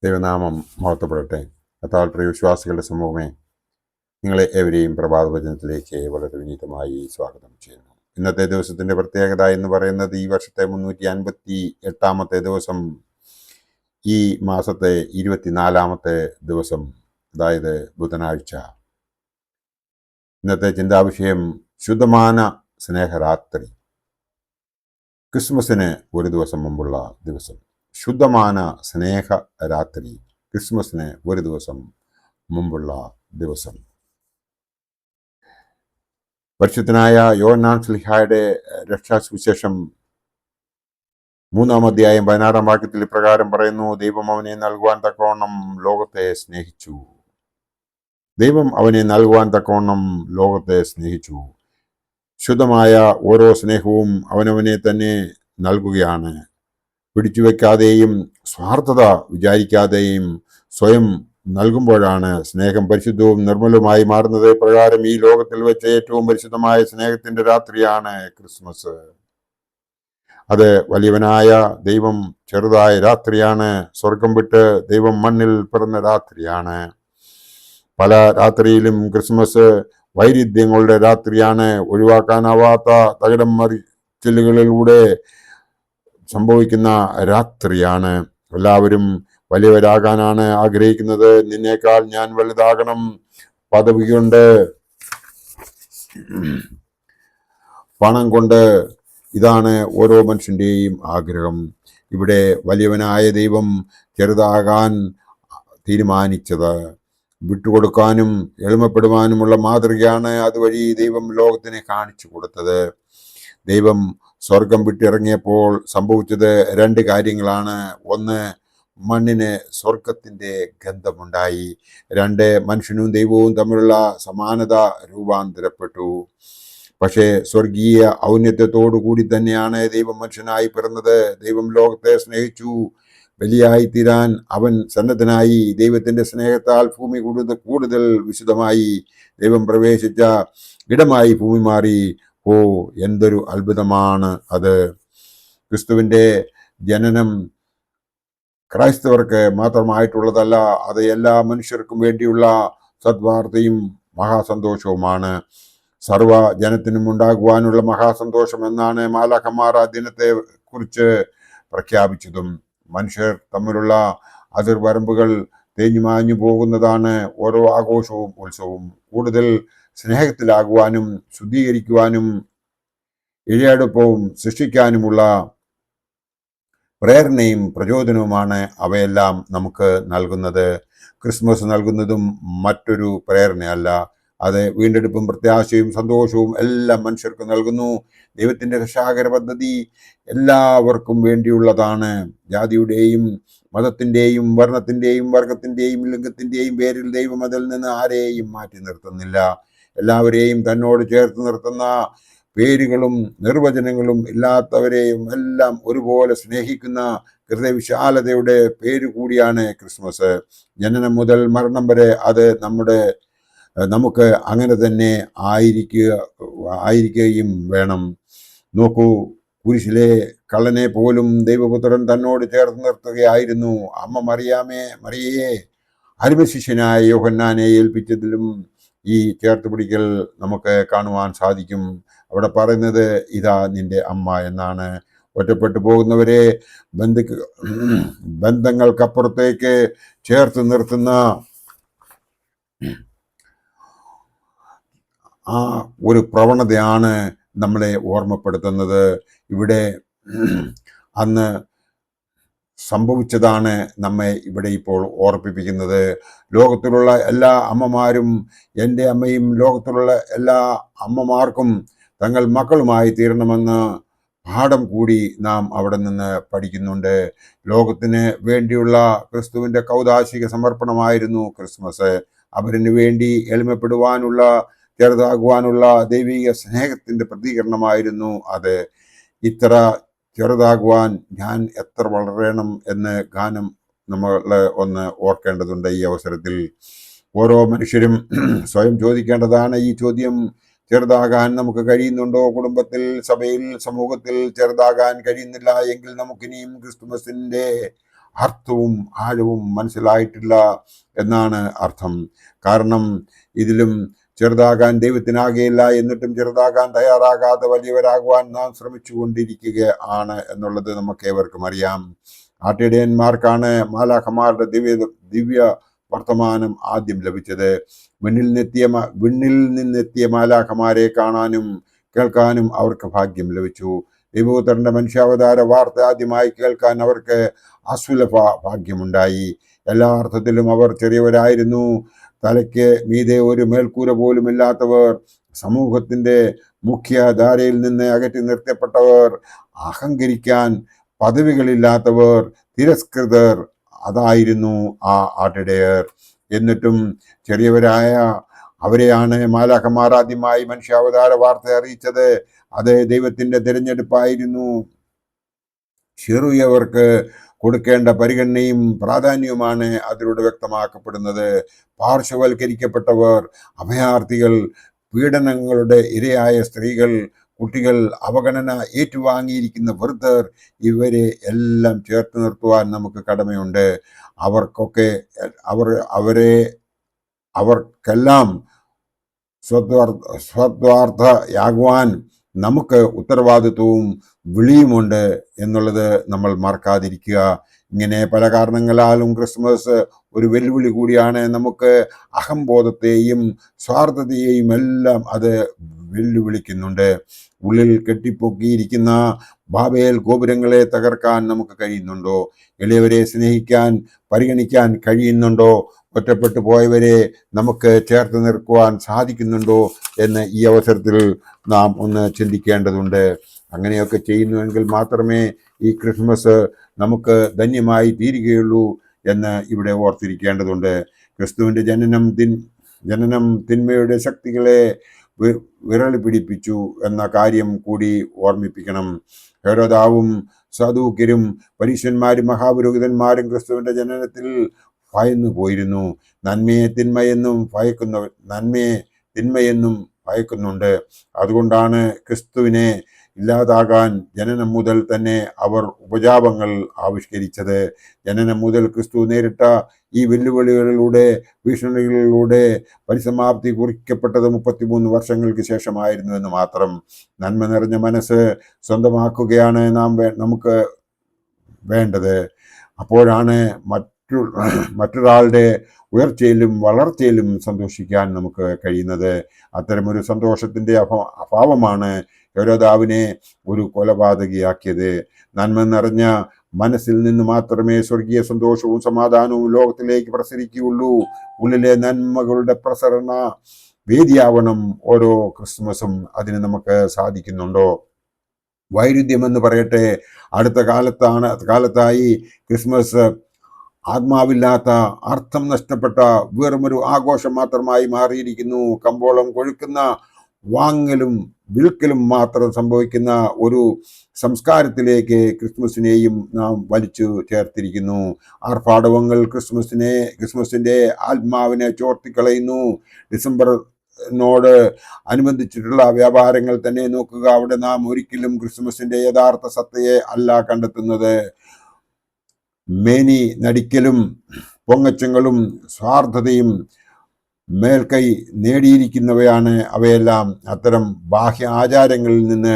ദൈവനാമം മഹത്വപ്പെടട്ടെ. കർത്താവിൽ പ്രിയ വിശ്വാസികളുടെ സമൂഹമേ, നിങ്ങളെ ഏവരെയും പ്രഭാതവചനത്തിലേക്ക് വളരെ വിനീതമായി സ്വാഗതം ചെയ്യുന്നു. ഇന്നത്തെ ദിവസത്തിൻ്റെ പ്രത്യേകത എന്ന് പറയുന്നത് ഈ വർഷത്തെ 358 ദിവസം, ഈ മാസത്തെ 24 ദിവസം, അതായത് ബുധനാഴ്ച. ഇന്നത്തെ ചിന്താവിഷയം ശുദ്ധമാന സ്നേഹരാത്രി. ക്രിസ്മസിന് ഒരു ദിവസം മുമ്പുള്ള ദിവസം. ശുദ്ധമാന സ്നേഹ രാത്രി, ക്രിസ്മസിന് ഒരു ദിവസം മുമ്പുള്ള ദിവസം. പരിശുദ്ധനായ യോഹന്നാൻ ശ്ലീഹായുടെ രക്ഷാസുവിശേഷം 3-ാം അധ്യായം 16-ാം വാക്യത്തിൽ ഇപ്രകാരം പറയുന്നു: ദൈവം അവനെ നൽകുവാൻ തക്കവണ്ണം ലോകത്തെ സ്നേഹിച്ചു. ദൈവം അവനെ നൽകുവാൻ തക്കവണ്ണം ലോകത്തെ സ്നേഹിച്ചു. ശുദ്ധമായ ഓരോ സ്നേഹവും അവനവനെ തന്നെ നൽകുകയാണ്. പിടിച്ചുവെക്കാതെയും സ്വാർത്ഥത വിചാരിക്കാതെയും സ്വയം നൽകുമ്പോഴാണ് സ്നേഹം പരിശുദ്ധവും നിർമ്മലവുമായി മാറുന്നത്. പ്രകാരം ഈ ലോകത്തിൽ വെച്ച് ഏറ്റവും പരിശുദ്ധമായ സ്നേഹത്തിന്റെ രാത്രിയാണ് ക്രിസ്മസ്. അത് വലിയവനായ ദൈവം ചെറുതായ രാത്രിയാണ്. സ്വർഗം വിട്ട് ദൈവം മണ്ണിൽ പിറന്ന രാത്രിയാണ്. പല രാത്രിയിലും ക്രിസ്മസ് വൈരുദ്ധ്യങ്ങളുടെ രാത്രിയാണ്. ഒഴിവാക്കാനാവാത്ത തകിടം മറിച്ചിലുകളിലൂടെ സംഭവിക്കുന്ന രാത്രിയാണ്. എല്ലാവരും വലിയവരാകാനാണ് ആഗ്രഹിക്കുന്നത്. നിന്നേക്കാൾ ഞാൻ വലുതാകണം, പദവി കൊണ്ട്, പണം കൊണ്ട്, ഇതാണ് ഓരോ മനുഷ്യൻ്റെയും ആഗ്രഹം. ഇവിടെ വലിയവനായ ദൈവം ചെറുതാകാൻ തീരുമാനിച്ചത്. വിട്ടുകൊടുക്കാനും എളിമപ്പെടുവാനുമുള്ള മാതൃകയാണ് അതുവഴി ദൈവം ലോകത്തിനെ കാണിച്ചു കൊടുത്തത്. ദൈവം സ്വർഗം വിട്ടിറങ്ങിയപ്പോൾ സംഭവിച്ചത് 2 കാര്യങ്ങളാണ്. 1, മണ്ണിന് സ്വർഗത്തിൻ്റെ ഗന്ധമുണ്ടായി. 2, മനുഷ്യനും ദൈവവും തമ്മിലുള്ള സമാനത രൂപാന്തരപ്പെട്ടു. പക്ഷേ സ്വർഗീയ ഔന്നത്യത്തോടു കൂടി തന്നെയാണ് ദൈവം മനുഷ്യനായി പിറന്നത്. ദൈവം ലോകത്തെ സ്നേഹിച്ചു. ബലിയായി തീരാൻ അവൻ സന്നദ്ധനായി. ദൈവത്തിൻ്റെ സ്നേഹത്താൽ ഭൂമി കൂടുതൽ വിശുദ്ധമായി. ദൈവം പ്രവേശിച്ച ഇടമായി ഭൂമി മാറി. ഓ, എന്തൊരു അത്ഭുതമാണ് അത്! ക്രിസ്തുവിൻ്റെ ജനനം ക്രൈസ്തവർക്ക് മാത്രമായിട്ടുള്ളതല്ല, അത് എല്ലാ മനുഷ്യർക്കും വേണ്ടിയുള്ള സദ്വാർത്തയും മഹാസന്തോഷവുമാണ്. സർവ ജനത്തിനും ഉണ്ടാകുവാനുള്ള മഹാസന്തോഷം എന്നാണ് മാലാഖമാർ ആ ദിനത്തെ കുറിച്ച് പ്രഖ്യാപിച്ചതും. മനുഷ്യർ തമ്മിലുള്ള അതിർവരമ്പുകൾ തേഞ്ഞുമാഞ്ഞു പോകുന്നതാണ് ഓരോ ആഘോഷവും ഉത്സവവും. കൂടുതൽ സ്നേഹത്തിലാകുവാനും ശുദ്ധീകരിക്കുവാനും ഇഴയടുപ്പവും സൃഷ്ടിക്കാനുമുള്ള പ്രേരണയും പ്രചോദനവുമാണ് അവയെല്ലാം നമുക്ക് നൽകുന്നത്. ക്രിസ്മസ് നൽകുന്നതും മറ്റൊരു പ്രേരണയല്ല. അത് വീണ്ടെടുപ്പും പ്രത്യാശയും സന്തോഷവും എല്ലാം മനുഷ്യർക്ക് നൽകുന്നു. ദൈവത്തിൻ്റെ രക്ഷാകര പദ്ധതി എല്ലാവർക്കും വേണ്ടിയുള്ളതാണ്. ജാതിയുടെയും മതത്തിൻ്റെയും വർണ്ണത്തിൻ്റെയും വർഗത്തിൻ്റെയും ലിംഗത്തിൻ്റെയും പേരിൽ ദൈവം അതിൽ നിന്ന് ആരെയും മാറ്റി നിർത്തുന്നില്ല. എല്ലാവരെയും തന്നോട് ചേർത്ത് നിർത്തുന്ന പേരുകളും നിർവചനങ്ങളും ഇല്ലാത്തവരെയും എല്ലാം ഒരുപോലെ സ്നേഹിക്കുന്ന ഹൃദയവിശാലതയുടെ പേര് കൂടിയാണ് ക്രിസ്മസ്. ജനനം മുതൽ മരണം വരെ അത് നമുക്ക് അങ്ങനെ തന്നെ ആയിരിക്കുകയും വേണം. നോക്കൂ, കുരിശിലെ കള്ളനെ പോലും ദൈവപുത്രൻ തന്നോട് ചേർത്ത് നിർത്തുകയായിരുന്നു. അമ്മ മറിയയെ അരുമശിഷ്യനായ യോഹന്നാനെ ഏൽപ്പിച്ചതിലും ഈ ചേർത്തുപിടിക്കൽ നമുക്ക് കാണുവാൻ സാധിക്കും. അവിടെ പറയുന്നത് ഇതാ നിന്റെ അമ്മ എന്നാണ്. ഒറ്റപ്പെട്ടു പോകുന്നവരെ ബന്ധങ്ങൾക്കപ്പുറത്തേക്ക് ചേർത്ത് നിർത്തുന്ന ആ ഒരു പ്രവണതയാണ് നമ്മളെ ഓർമ്മപ്പെടുത്തുന്നത്. ഇവിടെ അന്ന് സംഭവിച്ചതാണ് നമ്മെ ഇവിടെ ഇപ്പോൾ ഓർമ്മിപ്പിക്കുന്നത്. ലോകത്തിലുള്ള എല്ലാ അമ്മമാരും, എൻ്റെ അമ്മയും ലോകത്തിലുള്ള എല്ലാ അമ്മമാർക്കും തങ്ങൾ മക്കളുമായി തീരണമെന്ന് പാഠം കൂടി നാം അവിടെ നിന്ന് പഠിക്കുന്നുണ്ട്. ലോകത്തിന് വേണ്ടിയുള്ള ക്രിസ്തുവിൻ്റെ കൗദാശിക സമർപ്പണമായിരുന്നു ക്രിസ്മസ്. അവരിന് വേണ്ടി എളിമപ്പെടുവാനുള്ള, ചെറുതാകുവാനുള്ള ദൈവിക സ്നേഹത്തിൻ്റെ പ്രതികരണമായിരുന്നു അത്. ഇത്ര ചെറുതാകുവാൻ ഞാൻ എത്ര വളരണം എന്ന് ഗാനം നമ്മൾ ഒന്ന് ഓർക്കേണ്ടതുണ്ട്. ഈ അവസരത്തിൽ ഓരോ മനുഷ്യരും സ്വയം ചോദിക്കേണ്ടതാണ് ഈ ചോദ്യം: ചെറുതാകാൻ നമുക്ക് കഴിയുന്നുണ്ടോ? കുടുംബത്തിൽ, സഭയിൽ, സമൂഹത്തിൽ ചെറുതാകാൻ കഴിയുന്നില്ല എങ്കിൽ നമുക്കിനിയും ക്രിസ്തുമസിൻ്റെ അർത്ഥവും ആഴവും മനസ്സിലായിട്ടില്ല എന്നാണ് അർത്ഥം. കാരണം ഇതിലും ചെറുതാകാൻ ദൈവത്തിനാകെയില്ല, എന്നിട്ടും ചെറുതാകാൻ തയ്യാറാകാതെ വലിയവരാകുവാൻ നാം ശ്രമിച്ചു കൊണ്ടിരിക്കുക ആണ് എന്നുള്ളത് നമുക്ക് ഏവർക്കും അറിയാം. ആട്ടിടയന്മാർക്കാണ് മാലാഖമാരുടെ ദിവ്യ വർത്തമാനം ആദ്യം ലഭിച്ചത്. വിണ്ണിൽ നിന്നെത്തിയ മാലാഖമാരെ കാണാനും കേൾക്കാനും അവർക്ക് ഭാഗ്യം ലഭിച്ചു. ദൈവപുത്രന്റെ മനുഷ്യാവതാര വാർത്ത ആദ്യമായി കേൾക്കാൻ അവർക്ക് അസുലഭ ഭാഗ്യമുണ്ടായി. എല്ലാ അർത്ഥത്തിലും അവർ ചെറിയവരായിരുന്നു. തലയ്ക്ക് മീതെ ഒരു മേൽക്കൂര പോലുമില്ലാത്തവർ, സമൂഹത്തിന്റെ മുഖ്യധാരയിൽ നിന്ന് അകറ്റി നിർത്തപ്പെട്ടവർ, അഹങ്കരിക്കാൻ പദവികളില്ലാത്തവർ, തിരസ്കൃതർ, അതായിരുന്നു ആ ആട്ടിടയർ. എന്നിട്ടും ചെറിയവരായ അവരെയാണ് മാലാഖമാർ ആദ്യമായി മനുഷ്യാവതാര വാർത്ത അറിയിച്ചത്. അത് ദൈവത്തിന്റെ തിരഞ്ഞെടുപ്പായിരുന്നു. ചെറിയവർക്ക് കൊടുക്കേണ്ട പരിഗണനയും പ്രാധാന്യവുമാണ് അതിലൂടെ വ്യക്തമാക്കപ്പെടുന്നത്. പാർശ്വവൽക്കരിക്കപ്പെട്ടവർ, അഭയാർത്ഥികൾ, പീഡനങ്ങളുടെ ഇരയായ സ്ത്രീകൾ, കുട്ടികൾ, അവഗണന ഏറ്റുവാങ്ങിയിരിക്കുന്ന വൃദ്ധർ, ഇവരെ എല്ലാം ചേർത്ത് നിർത്തുവാൻ നമുക്ക് കടമയുണ്ട്. അവർക്കെല്ലാം സ്വദ്വാർത്ഥയാകുവാൻ നമുക്ക് ഉത്തരവാദിത്വവും വിളിയുമുണ്ട് എന്നുള്ളത് നമ്മൾ മറക്കാതിരിക്കുക. ഇങ്ങനെ പല കാരണങ്ങളാലും ക്രിസ്മസ് ഒരു വെല്ലുവിളി കൂടിയാണ്. നമുക്ക് അഹംബോധത്തെയും സ്വാർത്ഥതയെയും എല്ലാം അത് വെല്ലുവിളിക്കുന്നുണ്ട്. ഉള്ളിൽ കെട്ടിപ്പൊക്കിയിരിക്കുന്ന ബാബേൽ ഗോപുരങ്ങളെ തകർക്കാൻ നമുക്ക് കഴിയുന്നുണ്ടോ? എളിയവരെ സ്നേഹിക്കാൻ, പരിഗണിക്കാൻ കഴിയുന്നുണ്ടോ? ഒറ്റപ്പെട്ടു പോയവരെ നമുക്ക് ചേർത്ത് നിൽക്കുവാൻ സാധിക്കുന്നുണ്ടോ എന്ന് ഈ അവസരത്തിൽ നാം ഒന്ന് ചിന്തിക്കേണ്ടതുണ്ട്. അങ്ങനെയൊക്കെ ചെയ്യുന്നുവെങ്കിൽ മാത്രമേ ഈ ക്രിസ്മസ് നമുക്ക് ധന്യമായി തീരുകയുള്ളൂ എന്ന് ഇവിടെ ഓർത്തിരിക്കേണ്ടതുണ്ട്. ക്രിസ്തുവിൻ്റെ ജനനം തിന്മയുടെ ശക്തികളെ വിരളി പിടിപ്പിച്ചു എന്ന കാര്യം കൂടി ഓർമ്മിപ്പിക്കണം. ഹെരോദാവും സദൂക്യരും പരീശന്മാരും മഹാപുരോഹിതന്മാരും ക്രിസ്തുവിൻ്റെ ജനനത്തിൽ ഭയന്നു പോയിരുന്നു. നന്മയെ തിന്മയെന്നും ഭയക്കുന്നുണ്ട്. അതുകൊണ്ടാണ് ക്രിസ്തുവിനെ ഇല്ലാതാകാൻ ജനനം മുതൽ തന്നെ അവർ ഉപജാപങ്ങൾ ആവിഷ്കരിച്ചത്. ജനനം മുതൽ ക്രിസ്തു നേരിട്ട ഈ വെല്ലുവിളികളിലൂടെ, ഭീഷണികളിലൂടെ പരിസമാപ്തി കുറിക്കപ്പെട്ടത് 33 വർഷങ്ങൾക്ക് ശേഷമായിരുന്നു എന്ന് മാത്രം. നന്മ നിറഞ്ഞ മനസ്സ് സ്വന്തമാക്കുകയാണ് നമുക്ക് വേണ്ടത്. അപ്പോഴാണ് മറ്റൊരാളുടെ ഉയർച്ചയിലും വളർച്ചയിലും സന്തോഷിക്കാൻ നമുക്ക് കഴിയുന്നത്. അത്തരമൊരു സന്തോഷത്തിന്റെ അഭാവമാണ് ഹെരോദാവിനെ ഒരു കൊലപാതകിയാക്കിയത്. നന്മ നിറഞ്ഞ മനസ്സിൽ നിന്ന് മാത്രമേ സ്വർഗീയ സന്തോഷവും സമാധാനവും ലോകത്തിലേക്ക് പ്രസരിക്കുകയുള്ളൂ. ഉള്ളിലെ നന്മകളുടെ പ്രസരണ വേദിയാവണം ഓരോ ക്രിസ്മസും. അതിന് നമുക്ക് സാധിക്കുന്നുണ്ടോ? വൈരുദ്ധ്യമെന്ന് പറയട്ടെ, അടുത്ത കാലത്തായി ക്രിസ്മസ് ആത്മാവില്ലാത്ത, അർത്ഥം നഷ്ടപ്പെട്ട വെറുമൊരു ആഘോഷം മാത്രമായി മാറിയിരിക്കുന്നു. കമ്പോളം കൊഴുക്കുന്ന, വാങ്ങലും വിൽക്കലും മാത്രം സംഭവിക്കുന്ന ഒരു സംസ്കാരത്തിലേക്ക് ക്രിസ്മസിനെയും നാം വലിച്ചു ചേർത്തിരിക്കുന്നു. ആർഭാടവങ്ങൾ ക്രിസ്മസിന്റെ ആത്മാവിനെ ചോർത്തിക്കളയുന്നു. ഡിസംബറിനോട് അനുബന്ധിച്ചിട്ടുള്ള വ്യാപാരങ്ങൾ തന്നെ നോക്കുക. അവിടെ നാം ഒരിക്കലും ക്രിസ്മസിന്റെ യഥാർത്ഥ സത്തയെ അല്ല കണ്ടെത്തുന്നത്. മേനി നടിക്കലും പൊങ്ങച്ചങ്ങളും സ്വാർത്ഥതയും മേൽക്കൈ നേടിയിരിക്കുന്നവയാണ് അവയെല്ലാം. അത്തരം ബാഹ്യ ആചാരങ്ങളിൽ നിന്ന്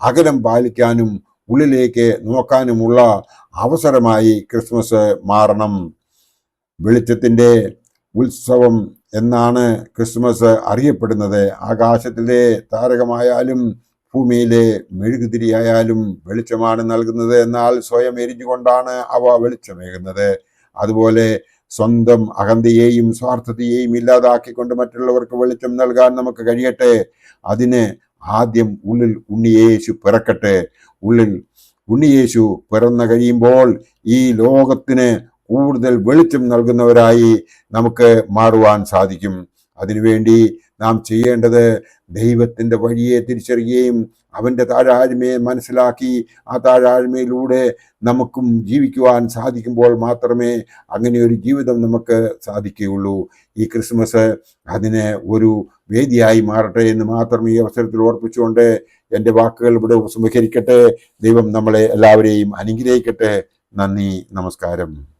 അകലം പാലിക്കാനും ഉള്ളിലേക്ക് നോക്കാനുമുള്ള അവസരമായി ക്രിസ്മസ് മാറണം. വെളിച്ചത്തിന്റെ ഉത്സവം എന്നാണ് ക്രിസ്മസ് അറിയപ്പെടുന്നത്. ആകാശത്തിലെ താരകമായാലും ഭൂമിയിലെ മെഴുകുതിരിയായാലും വെളിച്ചമാണ് നൽകുന്നത്. എന്നാൽ സ്വയം എരിഞ്ഞുകൊണ്ടാണ് അവ വെളിച്ചമേകുന്നത്. അതുപോലെ സ്വന്തം അഹന്തയെയും സ്വാർത്ഥതയെയും ഇല്ലാതാക്കിക്കൊണ്ട് മറ്റുള്ളവർക്ക് വെളിച്ചം നൽകാൻ നമുക്ക് കഴിയട്ടെ. അതിന് ആദ്യം ഉള്ളിൽ ഉണ്ണിയേശു പിറക്കട്ടെ. ഉള്ളിൽ ഉണ്ണിയേശു പിറന്നു കഴിയുമ്പോൾ ഈ ലോകത്തിന് കൂടുതൽ വെളിച്ചം നൽകുന്നവരായി നമുക്ക് മാറുവാൻ സാധിക്കും. അതിനുവേണ്ടി നാം ചെയ്യേണ്ടത് ദൈവത്തിൻ്റെ വഴിയെ തിരിച്ചറിയുകയും അവൻ്റെ താഴാഴ്മയെ മനസ്സിലാക്കി ആ താഴാഴ്മയിലൂടെ നമുക്കും ജീവിക്കുവാൻ സാധിക്കുമ്പോൾ മാത്രമേ അങ്ങനെ ഒരു ജീവിതം നമുക്ക് സാധിക്കുകയുള്ളൂ. ഈ ക്രിസ്മസ് അതിന് ഒരു വേദിയായി മാറട്ടെ എന്ന് മാത്രം ഈ അവസരത്തിൽ ഓർപ്പിച്ചുകൊണ്ട് എൻ്റെ വാക്കുകൾ ഇവിടെ ഉപസംഹരിക്കട്ടെ. ദൈവം നമ്മളെ എല്ലാവരെയും അനുഗ്രഹിക്കട്ടെ. നന്ദി, നമസ്കാരം.